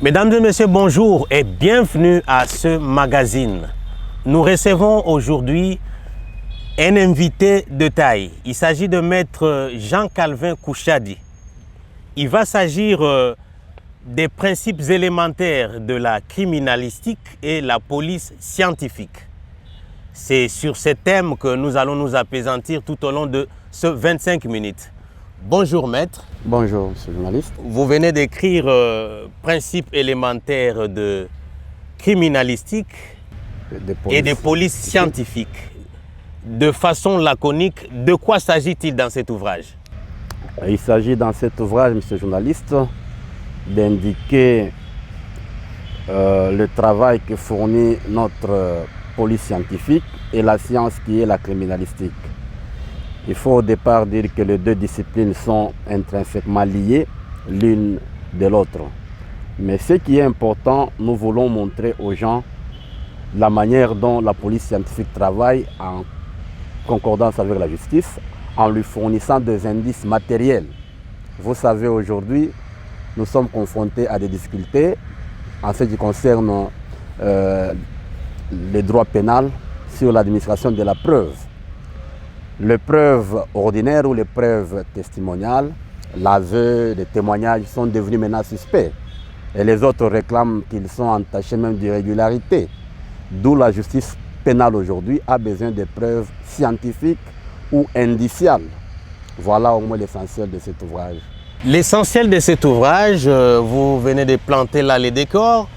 Mesdames et messieurs, bonjour et bienvenue à ce magazine. Nous recevons aujourd'hui un invité de taille. Il s'agit de maître Jean-Calvin Kouchadi. Il va s'agir des principes élémentaires de la criminalistique et la police scientifique. C'est sur ce thème que nous allons nous appesantir tout au long de ce 25 minutes. Bonjour maître. Bonjour monsieur le journaliste. Vous venez d'écrire principes élémentaires de criminalistique et de police scientifique. De façon laconique, de quoi s'agit-il dans cet ouvrage? Il s'agit dans cet ouvrage, monsieur le journaliste, d'indiquer le travail que fournit notre police scientifique et la science qui est la criminalistique. Il faut au départ dire que les deux disciplines sont intrinsèquement liées l'une de l'autre. Mais ce qui est important, nous voulons montrer aux gens la manière dont la police scientifique travaille en concordance avec la justice, en lui fournissant des indices matériels. Vous savez, aujourd'hui, nous sommes confrontés à des difficultés en ce qui concerne les droits pénals sur l'administration de la preuve. Les preuves ordinaires ou les preuves testimoniales, l'aveu, les témoignages sont devenus maintenant suspects. Et les autres réclament qu'ils sont entachés même d'irrégularité. D'où la justice pénale aujourd'hui a besoin de preuves scientifiques ou indiciales. Voilà au moins l'essentiel de cet ouvrage. L'essentiel de cet ouvrage, vous venez de planter là les décors,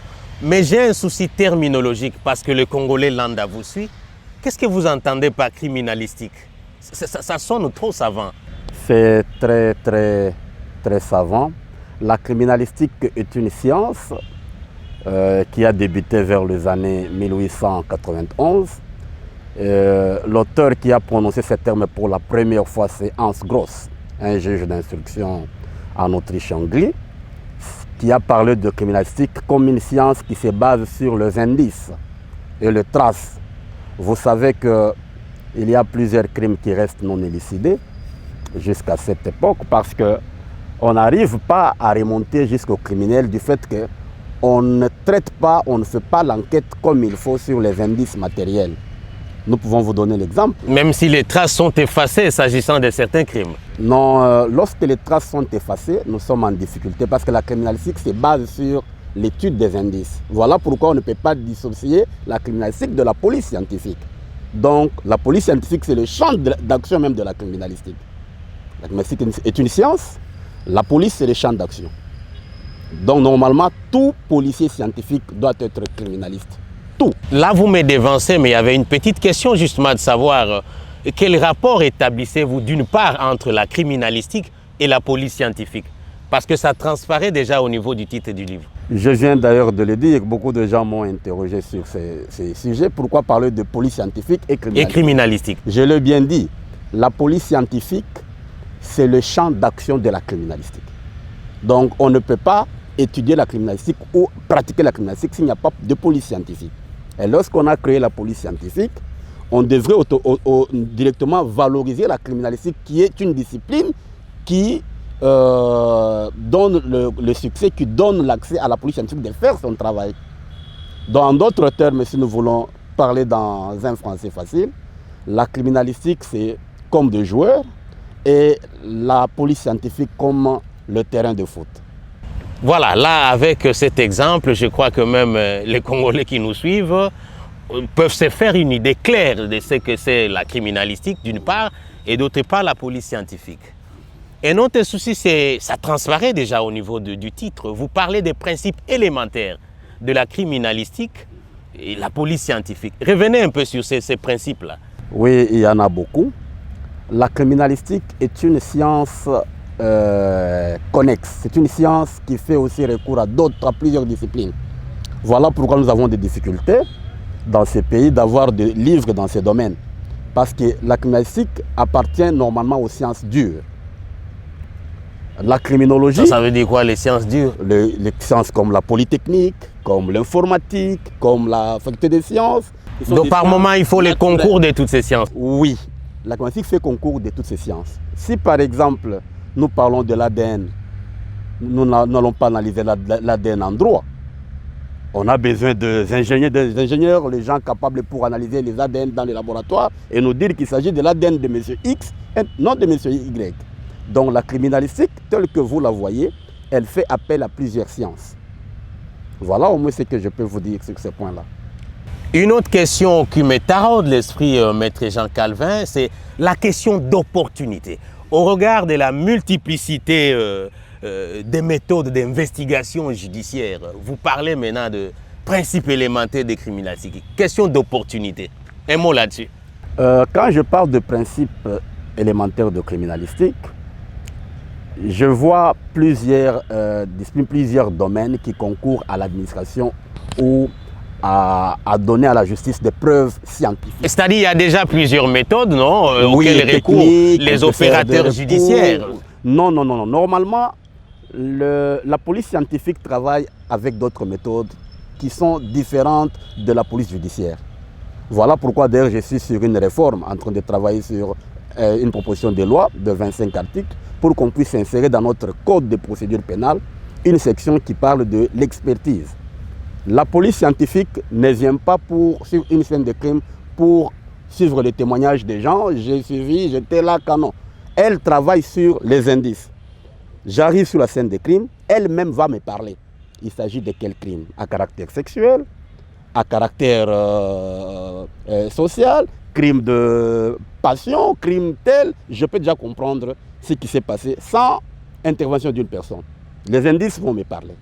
mais j'ai un souci terminologique parce que le Congolais lambda vous suit. Qu'est-ce que vous entendez par criminalistique? Ça sonne trop savant. C'est très savant. La criminalistique est une science qui a débuté vers les années 1891. L'auteur qui a prononcé ce terme pour la première fois, c'est Hans Gross, un juge d'instruction en Autriche-Hongrie, qui a parlé de criminalistique comme une science qui se base sur les indices et les traces. Vous savez qu'il y a plusieurs crimes qui restent non élucidés jusqu'à cette époque parce qu'on n'arrive pas à remonter jusqu'au criminel du fait qu'on ne traite pas, on ne fait pas l'enquête comme il faut sur les indices matériels. Nous pouvons vous donner l'exemple. Même si les traces sont effacées s'agissant de certains crimes. Non, lorsque les traces sont effacées, nous sommes en difficulté parce que la criminalistique se base sur l'étude des indices. Voilà pourquoi on ne peut pas dissocier la criminalistique de la police scientifique. Donc, la police scientifique, c'est le champ d'action même de la criminalistique. La criminalistique est une science, la police, c'est le champ d'action. Donc, normalement, tout policier scientifique doit être criminaliste. Tout. Là, vous me devancez, mais il y avait une petite question justement de savoir quel rapport établissez-vous d'une part entre la criminalistique et la police scientifique? Parce que ça transparaît déjà au niveau du titre du livre. Je viens d'ailleurs de le dire, beaucoup de gens m'ont interrogé sur ces sujets. Pourquoi parler de police scientifique et criminalistique? Je l'ai bien dit, la police scientifique, c'est le champ d'action de la criminalistique. Donc on ne peut pas étudier la criminalistique ou pratiquer la criminalistique s'il n'y a pas de police scientifique. Et lorsqu'on a créé la police scientifique, on devrait directement valoriser la criminalistique qui est une discipline qui donne le succès, qui donne l'accès à la police scientifique de faire son travail. Dans d'autres termes, si nous voulons parler dans un français facile, la criminalistique c'est comme des joueurs et la police scientifique comme le terrain de foot. Voilà, là avec cet exemple, je crois que même les Congolais qui nous suivent peuvent se faire une idée claire de ce que c'est la criminalistique d'une part et d'autre part la police scientifique. Et notre souci, ça transparaît déjà au niveau du titre. Vous parlez des principes élémentaires de la criminalistique et la police scientifique. Revenez un peu sur ces principes-là. Oui, il y en a beaucoup. La criminalistique est une science connexe. C'est une science qui fait aussi recours à plusieurs disciplines. Voilà pourquoi nous avons des difficultés dans ces pays d'avoir des livres dans ces domaines. Parce que la criminalistique appartient normalement aux sciences dures. La criminologie... Ça veut dire quoi, les sciences dures? Les sciences comme la polytechnique, comme l'informatique, comme la faculté des sciences. Donc par moment, il faut les concours de toutes ces sciences? Oui, la criminalistique fait concours de toutes ces sciences. Si par exemple, nous parlons de l'ADN, nous n'allons pas analyser l'ADN en droit. On a besoin des ingénieurs, les gens capables pour analyser les ADN dans les laboratoires et nous dire qu'il s'agit de l'ADN de M. X et non de M. Y. Donc la criminalistique, telle que vous la voyez, elle fait appel à plusieurs sciences. Voilà au moins ce que je peux vous dire sur ce point-là. Une autre question qui me taraude l'esprit, Maître Jean Calvin, c'est la question d'opportunité. Au regard de la multiplicité des méthodes d'investigation judiciaire, vous parlez maintenant de principes élémentaires des criminalistiques. Question d'opportunité. Un mot là-dessus. Quand je parle de principes élémentaires de criminalistique, je vois plusieurs disciplines, plusieurs domaines qui concourent à l'administration ou à donner à la justice des preuves scientifiques. C'est-à-dire qu'il y a déjà plusieurs méthodes, non, oui, auxquelles recourent les opérateurs judiciaires. Non. Normalement, la police scientifique travaille avec d'autres méthodes qui sont différentes de la police judiciaire. Voilà pourquoi d'ailleurs je suis sur une réforme, en train de travailler sur une proposition de loi de 25 articles pour qu'on puisse insérer dans notre code de procédure pénale une section qui parle de l'expertise. La police scientifique ne vient pas sur une scène de crime pour suivre les témoignages des gens. J'ai suivi, j'étais là, canon. Elle travaille sur les indices. J'arrive sur la scène de crime, elle-même va me parler. Il s'agit de quel crime? À caractère sexuel, à caractère social, crime de passion, crime tel. Je peux déjà comprendre ce qui s'est passé sans intervention d'une personne. Les indices vont me parler.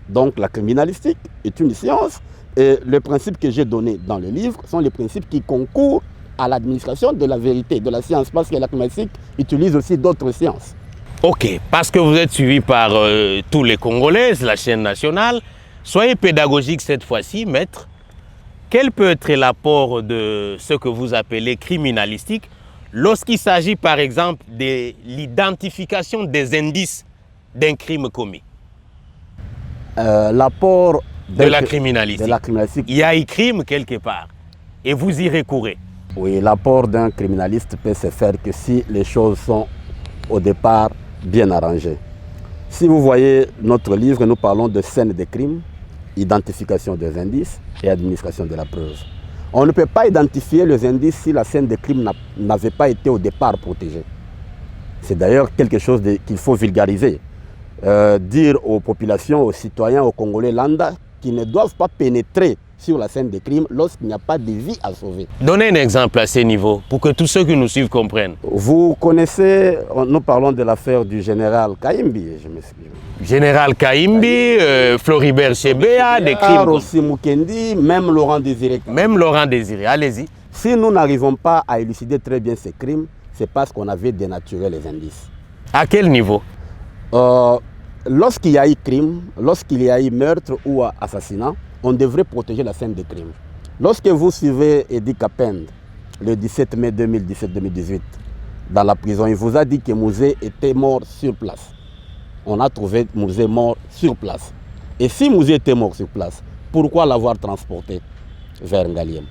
Donc la criminalistique est une science et les principes que j'ai donnés dans le livre sont les principes qui concourent à l'administration de la vérité, de la science, parce que la criminalistique utilise aussi d'autres sciences. Ok, parce que vous êtes suivi par tous les Congolais, la chaîne nationale, soyez pédagogique cette fois-ci, maître. Quel peut être l'apport de ce que vous appelez criminalistique lorsqu'il s'agit par exemple de l'identification des indices d'un crime commis? L'apport de la criminalistique. Il y a un crime quelque part et vous y recourez. Oui, l'apport d'un criminaliste peut se faire que si les choses sont au départ bien arrangées. Si vous voyez notre livre, nous parlons de scène de crime, identification des indices et administration de la preuve. On ne peut pas identifier les indices si la scène de crime n'avait pas été au départ protégée. C'est d'ailleurs quelque chose qu'il faut vulgariser. Dire aux populations, aux citoyens, aux Congolais lambda qu'ils ne doivent pas pénétrer sur la scène de crime lorsqu'il n'y a pas de vie à sauver. Donnez un exemple à ce niveau pour que tous ceux qui nous suivent comprennent. Vous connaissez, nous parlons de l'affaire du général Kaimbi. Général Kaimbi, Floribert Chebeya, des crimes. Aussi Mukendi, même Laurent Désiré. Même Laurent Désiré, allez-y. Si nous n'arrivons pas à élucider très bien ces crimes, c'est parce qu'on avait dénaturé les indices. À quel niveau? Lorsqu'il y a eu crime, lorsqu'il y a eu meurtre ou assassinat, on devrait protéger la scène de crime. Lorsque vous suivez Edi Kapend, le 17 mai 2017-2018, dans la prison, il vous a dit que Mouzé était mort sur place. On a trouvé Mouzé mort sur place. Et si Mouzé était mort sur place, pourquoi l'avoir transporté vers Ngaliem?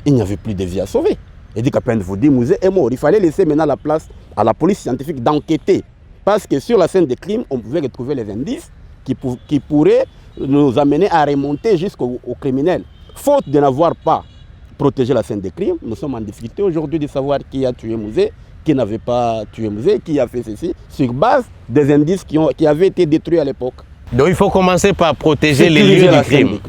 Il n'y avait plus de vie à sauver. Edi Kapend vous dit Mouzé est mort. Il fallait laisser maintenant la place à la police scientifique d'enquêter. Parce que sur la scène de crime, on pouvait retrouver les indices qui pourraient nous amener à remonter jusqu'au criminel. Faute de n'avoir pas protégé la scène de crime, nous sommes en difficulté aujourd'hui de savoir qui a tué Mouzé, qui n'avait pas tué Mouzé, qui a fait ceci, sur base des indices qui avaient été détruits à l'époque. Donc il faut commencer par protéger les lieux du crime.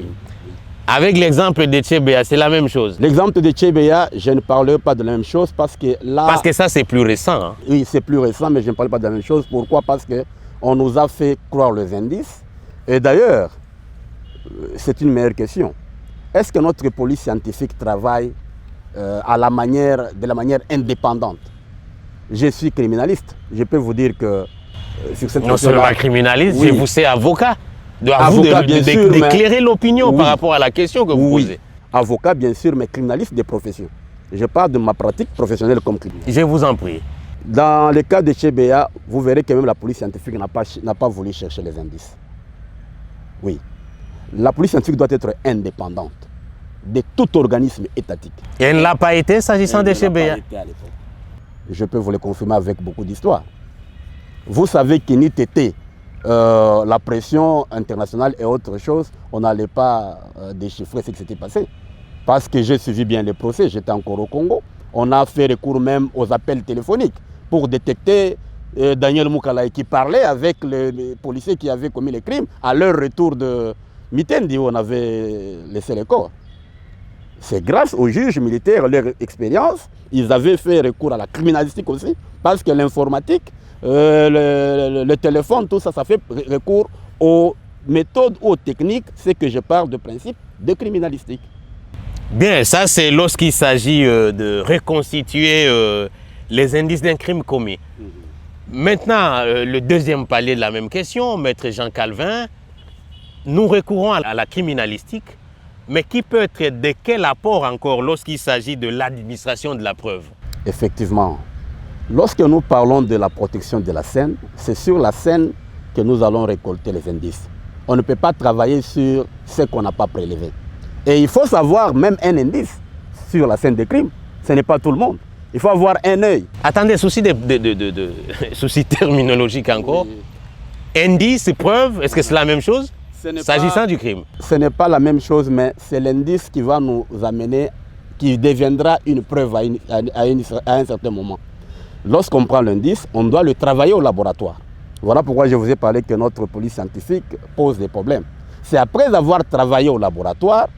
Avec l'exemple de Chebeya, c'est la même chose. L'exemple de Chebeya, je ne parlerai pas de la même chose parce que là... Parce que ça, c'est plus récent. Hein. Oui, c'est plus récent, mais je ne parle pas de la même chose. Pourquoi? Parce qu'on nous a fait croire les indices. Et d'ailleurs, c'est une meilleure question. Est-ce que notre police scientifique travaille de la manière indépendante? Je suis criminaliste. Je peux vous dire que sur cette non seulement criminaliste, oui. Je vous sais avocat. À vous d'éclairer l'opinion oui. Par rapport à la question que vous posez. Avocat, bien sûr, mais criminaliste de profession. Je parle de ma pratique professionnelle comme criminaliste. Je vous en prie. Dans le cas de Chebeya, vous verrez que même la police scientifique n'a pas voulu chercher les indices. Oui. La police scientifique doit être indépendante de tout organisme étatique. Et elle ne l'a pas été s'agissant de Chebeya? Je peux vous le confirmer avec beaucoup d'histoire. Vous savez que NITT la pression internationale est autre chose. On n'allait pas déchiffrer ce qui s'était passé. Parce que j'ai suivi bien les procès, j'étais encore au Congo. On a fait recours même aux appels téléphoniques pour détecter Daniel Moukalaï qui parlait avec les policiers qui avaient commis les crimes à leur retour de Mitendi où on avait laissé les corps. C'est grâce aux juges militaires, leur expérience, ils avaient fait recours à la criminalistique aussi, parce que l'informatique, le téléphone, tout ça, ça fait recours aux méthodes ou aux techniques, c'est que je parle de principe de criminalistique. Bien, ça c'est lorsqu'il s'agit de reconstituer les indices d'un crime commis. Maintenant, le deuxième palier de la même question, Maître Jean Calvin, nous recourons à la criminalistique, mais qui peut être de quel apport encore lorsqu'il s'agit de l'administration de la preuve? Effectivement. Lorsque nous parlons de la protection de la scène, c'est sur la scène que nous allons récolter les indices. On ne peut pas travailler sur ce qu'on n'a pas prélevé. Et il faut savoir même un indice sur la scène de crime. Ce n'est pas tout le monde. Il faut avoir un œil. Attendez, souci terminologique encore. Oui. Indice, preuve, est-ce que c'est la même chose s'agissant du crime? Ce n'est pas la même chose, mais c'est l'indice qui va nous amener, qui deviendra une preuve à un certain moment. Lorsqu'on prend l'indice, on doit le travailler au laboratoire. Voilà pourquoi je vous ai parlé que notre police scientifique pose des problèmes. C'est après avoir travaillé au laboratoire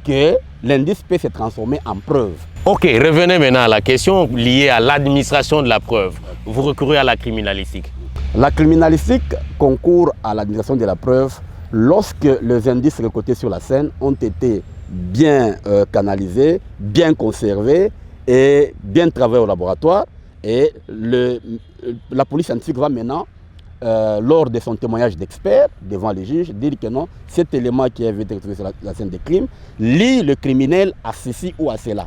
que l'indice peut se transformer en preuve. Ok, revenez maintenant à la question liée à l'administration de la preuve. Vous recourez à la criminalistique. La criminalistique concourt à l'administration de la preuve lorsque les indices récoltés sur la scène ont été bien canalisés, bien conservés et bien travaillés au laboratoire. Et la police scientifique va maintenant, lors de son témoignage d'expert devant les juges, dire que non, cet élément qui avait été retrouvé sur la scène de crime lie le criminel à ceci ou à cela.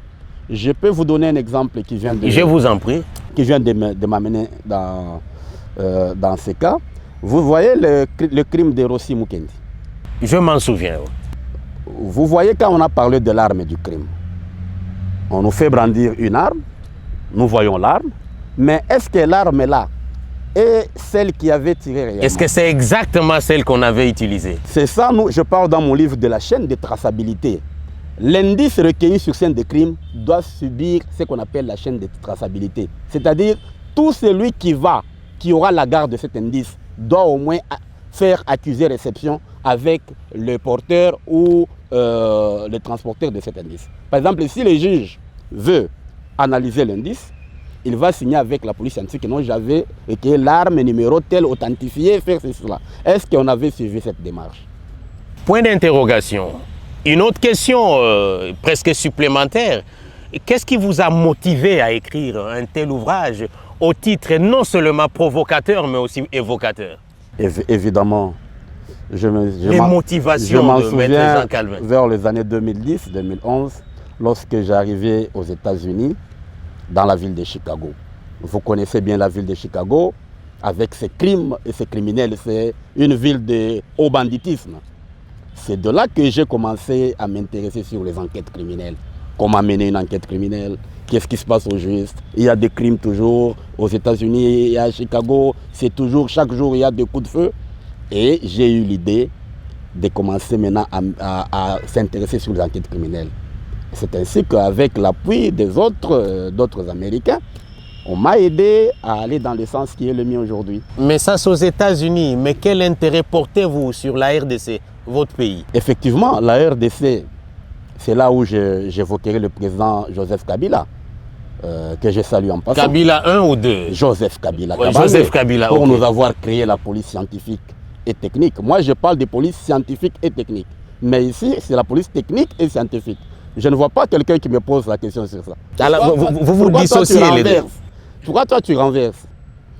Je peux vous donner un exemple qui vient de... Je vous en prie. Qui vient de m'amener dans ce cas. Vous voyez le crime de Rossi Mukendi. Je m'en souviens. Vous voyez quand on a parlé de l'arme du crime, on nous fait brandir une arme, nous voyons l'arme, mais est-ce que l'arme là est celle qui avait tiré réellement? Est-ce que c'est exactement celle qu'on avait utilisée? C'est ça, je parle dans mon livre de la chaîne de traçabilité. L'indice recueilli sur scène de crime doit subir ce qu'on appelle la chaîne de traçabilité. C'est-à-dire, tout celui qui aura la garde de cet indice doit au moins faire accusé-réception avec le porteur ou le transporteur de cet indice. Par exemple, si le juge veut analyser l'indice, il va signer avec la police scientifique que non, j'avais recueilli l'arme numéro tel, authentifié, faire cela. Est-ce qu'on avait suivi cette démarche? Point d'interrogation. Une autre question presque supplémentaire. Qu'est-ce qui vous a motivé à écrire un tel ouvrage au titre non seulement provocateur, mais aussi évocateur? Évidemment. Les motivations de Maître Jean Calvin. Vers les années 2010-2011, lorsque j'arrivais aux États-Unis, dans la ville de Chicago. Vous connaissez bien la ville de Chicago, avec ses crimes et ses criminels. C'est une ville de haut banditisme. C'est de là que j'ai commencé à m'intéresser sur les enquêtes criminelles. Comment mener une enquête criminelle, qu'est-ce qui se passe au juste. Il y a des crimes toujours aux États-Unis et à Chicago. C'est toujours, chaque jour, il y a des coups de feu. Et j'ai eu l'idée de commencer maintenant à s'intéresser sur les enquêtes criminelles. C'est ainsi qu'avec l'appui d'autres Américains, on m'a aidé à aller dans le sens qui est le mien aujourd'hui. Mais ça, c'est aux États-Unis. Mais quel intérêt portez-vous sur la RDC, votre pays? Effectivement, la RDC, c'est là où j'évoquerai le président Joseph Kabila, que je salue en passant. Kabila 1 ou 2? Joseph Kabila. Ouais, Joseph Kabila, pour nous avoir créé la police scientifique et technique. Moi, je parle de police scientifique et technique. Mais ici, c'est la police technique et scientifique. Je ne vois pas quelqu'un qui me pose la question sur ça. Alors, vous dissociez les deux. Pourquoi toi tu renverses?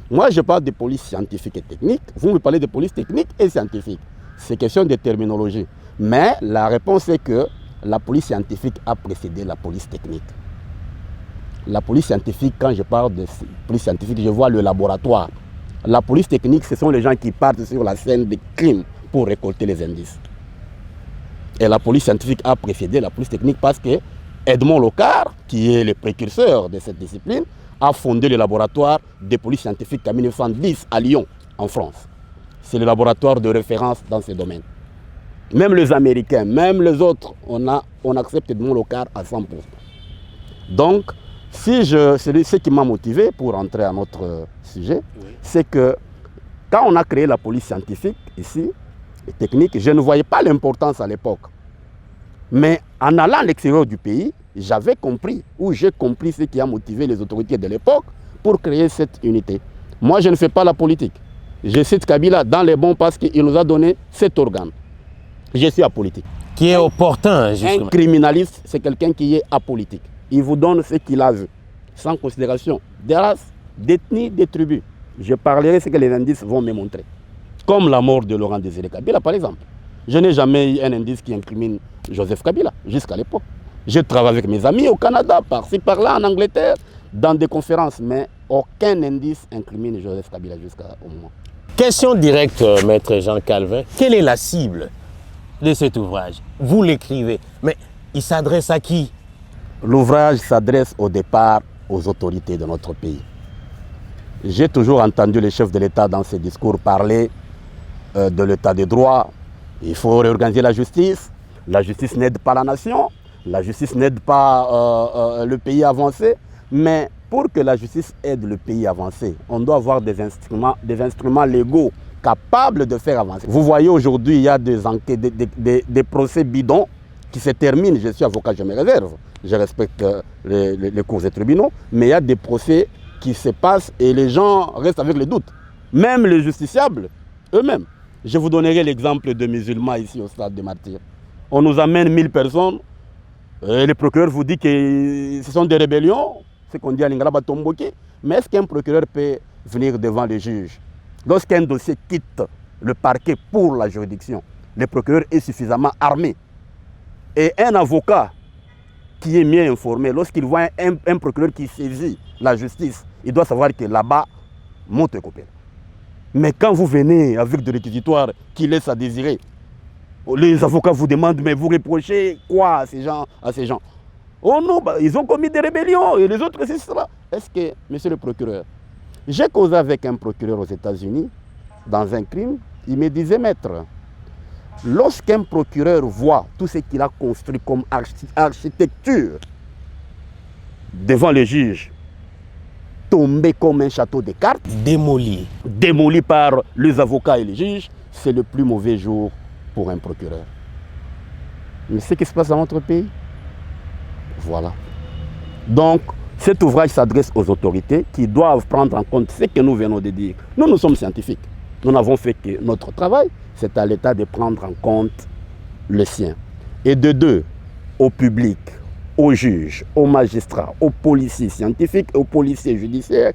Moi je parle de police scientifique et technique, vous me parlez de police technique et scientifique. C'est question de terminologie. Mais la réponse est que la police scientifique a précédé la police technique. La police scientifique, quand je parle de police scientifique, je vois le laboratoire. La police technique, ce sont les gens qui partent sur la scène des crimes pour récolter les indices. Et la police scientifique a précédé la police technique parce que Edmond Locard, qui est le précurseur de cette discipline, a fondé le laboratoire de police scientifique en 1910 à Lyon, en France. c'est le laboratoire de référence dans ce domaine. Même les Américains, même les autres, on accepte Edmond Locard à 100%. Donc, ce qui m'a motivé pour entrer à notre sujet, c'est que quand on a créé la police scientifique ici, et technique, je ne voyais pas l'importance à l'époque. Mais en allant à l'extérieur du pays, j'avais compris, ou j'ai compris ce qui a motivé les autorités de l'époque pour créer cette unité. Moi, je ne fais pas la politique. Je cite Kabila dans les bons parce qu'il nous a donné cet organe. Je suis apolitique. Qui est opportun, justement. Un criminaliste, c'est quelqu'un qui est apolitique. Il vous donne ce qu'il a vu, sans considération des races, d'ethnie, des tribus. Je parlerai de ce que les indices vont me montrer. Comme la mort de Laurent Désiré Kabila, par exemple. Je n'ai jamais eu un indice qui incrimine Joseph Kabila, jusqu'à l'époque. Je travaille avec mes amis au Canada, par-ci, par-là, en Angleterre, dans des conférences, mais aucun indice incrimine Joseph Kabila jusqu'au moment. Question directe, maître Jean Calvin. Quelle est la cible de cet ouvrage? Vous l'écrivez, mais il s'adresse à qui? L'ouvrage s'adresse au départ aux autorités de notre pays. J'ai toujours entendu les chefs de l'État dans ses discours parler de l'État de droit. Il faut réorganiser la justice. La justice n'aide pas la nation. La justice n'aide pas le pays à avancer. Mais pour que la justice aide le pays à avancer, on doit avoir des instruments légaux capables de faire avancer. Vous voyez aujourd'hui, il y a des enquêtes, des procès bidons qui se terminent. Je suis avocat, je me réserve. Je respecte les cours et tribunaux. Mais il y a des procès qui se passent et les gens restent avec les doutes. Même les justiciables eux-mêmes. Je vous donnerai l'exemple de musulmans ici au stade des Martyrs. On nous amène 1000 personnes. Et le procureur vous dit que ce sont des rébellions, ce qu'on dit à l'Ingraba Tomboki. Mais est-ce qu'un procureur peut venir devant le juge? Lorsqu'un dossier quitte le parquet pour la juridiction, le procureur est suffisamment armé. Et un avocat qui est mieux informé, lorsqu'il voit un procureur qui saisit la justice, il doit savoir que là-bas, monte copain. Mais quand vous venez avec des réquisitoires qui laissent à désirer, les avocats vous demandent, mais vous reprochez quoi à ces gens? Oh non, ils ont commis des rébellions et les autres, c'est cela. Est-ce que, monsieur le procureur, j'ai causé avec un procureur aux États-Unis dans un crime, il me disait, maître, lorsqu'un procureur voit tout ce qu'il a construit comme architecture devant le juge, tomber comme un château de cartes, démoli par les avocats et les juges, c'est le plus mauvais jour pour un procureur. Mais c'est ce qui se passe dans notre pays. Voilà. Donc, cet ouvrage s'adresse aux autorités qui doivent prendre en compte ce que nous venons de dire. Nous sommes scientifiques. Nous n'avons fait que notre travail. C'est à l'État de prendre en compte le sien. Et de deux, au public, aux juges, aux magistrats, aux policiers scientifiques, aux policiers judiciaires,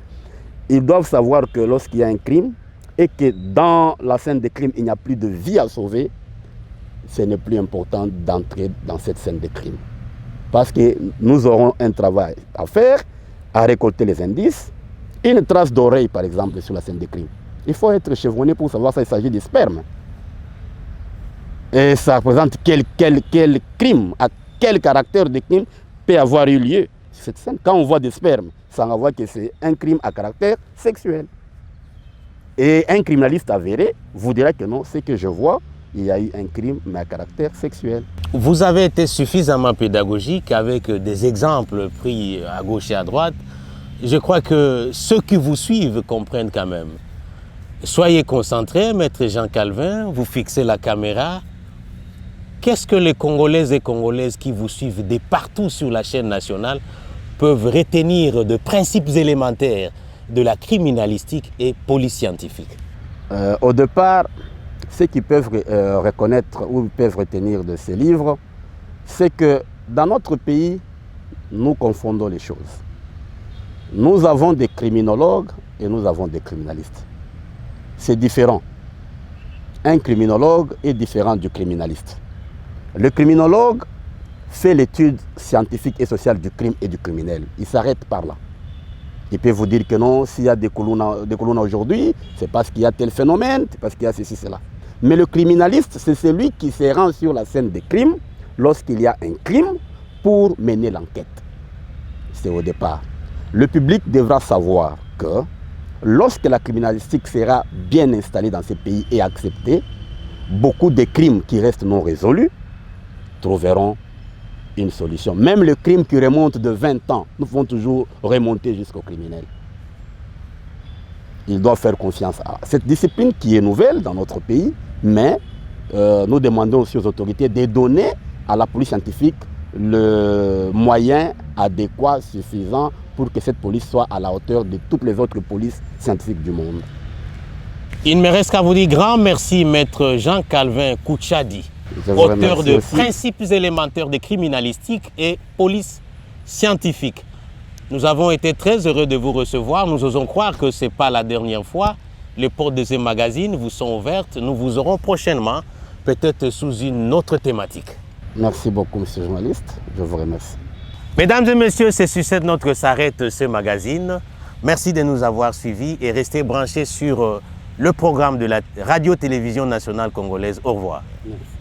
ils doivent savoir que lorsqu'il y a un crime et que dans la scène de crime, il n'y a plus de vie à sauver, ce n'est plus important d'entrer dans cette scène de crime. Parce que nous aurons un travail à faire, à récolter les indices. Une trace d'oreille, par exemple, sur la scène de crime. Il faut être chevronné pour savoir s'il s'agit de sperme. Et ça représente quel crime, à quel caractère de crime peut avoir eu lieu cette scène. Quand on voit des spermes, ça renvoie que c'est un crime à caractère sexuel. Et un criminaliste avéré vous dira que non, ce que je vois, il y a eu un crime, mais à caractère sexuel. Vous avez été suffisamment pédagogique avec des exemples pris à gauche et à droite. Je crois que ceux qui vous suivent comprennent quand même. Soyez concentrés, maître Jean Calvin, vous fixez la caméra. Qu'est-ce que les Congolaises et Congolaises qui vous suivent de partout sur la chaîne nationale peuvent retenir de principes élémentaires de la criminalistique et police scientifique? Au départ, ce qu'ils peuvent reconnaître ou peuvent retenir de ces livres, c'est que dans notre pays, nous confondons les choses. Nous avons des criminologues et nous avons des criminalistes. C'est différent. Un criminologue est différent du criminaliste. Le criminologue fait l'étude scientifique et sociale du crime et du criminel. Il s'arrête par là. Il peut vous dire que non, s'il y a des colonnes aujourd'hui, c'est parce qu'il y a tel phénomène, c'est parce qu'il y a ceci, cela. Mais le criminaliste, c'est celui qui se rend sur la scène des crimes lorsqu'il y a un crime pour mener l'enquête. C'est au départ. Le public devra savoir que lorsque la criminalistique sera bien installée dans ces pays et acceptée, beaucoup de crimes qui restent non résolus trouveront une solution. Même le crime qui remonte de 20 ans, nous pouvons toujours remonter jusqu'au criminel. Ils doivent faire confiance à cette discipline qui est nouvelle dans notre pays, mais nous demandons aussi aux autorités de donner à la police scientifique le moyen adéquat, suffisant pour que cette police soit à la hauteur de toutes les autres polices scientifiques du monde. Il me reste qu'à vous dire grand merci, maître Jean-Calvin Kouchadi, auteur de Principes élémentaires de criminalistique et police scientifique. Nous avons été très heureux de vous recevoir. Nous osons croire que ce n'est pas la dernière fois. Les portes de ce magazine vous sont ouvertes. Nous vous aurons prochainement, peut-être sous une autre thématique. Merci beaucoup, monsieur le journaliste. Je vous remercie. Mesdames et messieurs, c'est sur cette note que s'arrête ce magazine. Merci de nous avoir suivis et restez branchés sur le programme de la Radio-Télévision nationale congolaise. Au revoir. Merci.